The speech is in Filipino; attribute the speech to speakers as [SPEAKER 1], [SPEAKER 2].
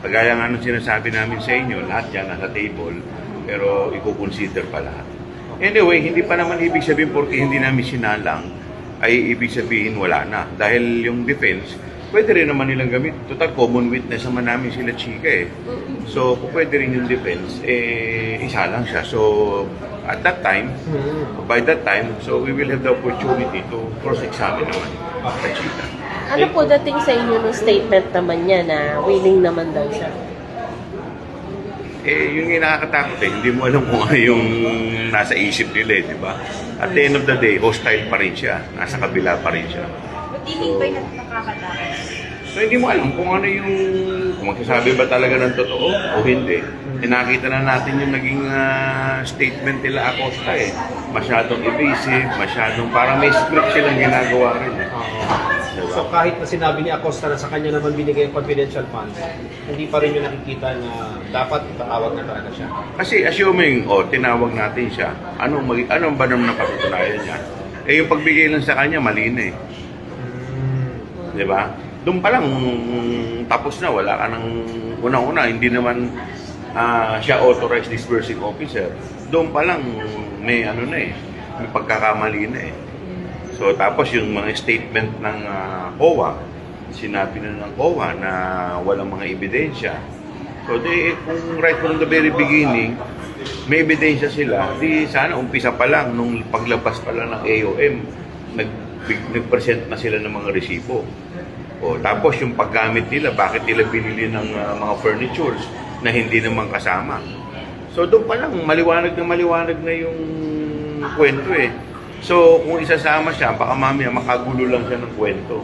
[SPEAKER 1] Kagaya nga nung sinasabi namin sa inyo, lahat yan nasa table, pero i-consider pa lahat. Anyway, hindi pa naman ibig sabihin porque hindi namin sinalang, ay ibig sabihin wala na. Dahil yung defense, pwede rin naman nilang gamit. Total, common witness naman namin sila chika eh. So, kung pwede rin yung defense, isa lang siya. So, at that time, by that time, so we will have the opportunity to cross-examine naman sa chika.
[SPEAKER 2] Ano po dating sa inyo nung statement naman niya na willing naman daw siya?
[SPEAKER 1] Yung nakakatakot hindi mo alam kung ano yung nasa isip nila di ba? At the end of the day, hostile pa rin siya. Nasa kabila pa rin siya.
[SPEAKER 3] Hindi ba yung nakakatakot?
[SPEAKER 1] So, hindi mo alam kung ano yung, kung magsasabi ba talaga ng totoo o hindi. Nakita na natin yung naging statement nila Acosta eh. Masyadong evasive, masyadong, parang may script silang ginagawa rin eh.
[SPEAKER 4] So kahit na sinabi ni Acosta na sa kanya naman binigay ang confidential funds, hindi pa rin yung nakikita na dapat itatawag na talaga siya.
[SPEAKER 1] Kasi assuming, tinawag natin siya, anong ba naman napatutunayan niya? Yung pagbigay lang sa kanya, mali na eh. Di ba? Doon pa lang, tapos na, wala ka ng unang-una, hindi naman siya authorized disbursing officer. Doon pa lang, may may pagkakamali na eh. So, tapos yung mga statement ng COA, sinabi na ng COA na walang mga ebidensya. So, kung right from the very beginning, may ebidensya sila, di sana umpisa pa lang, nung paglabas pa lang ng AOM, nag-present na sila ng mga resibo. Tapos yung paggamit nila, bakit nila binili ng mga furnitures na hindi naman kasama. So, doon pa lang, maliwanag na yung kwento eh. So, kung isasama siya, baka mamaya makagulo lang siya ng kwento.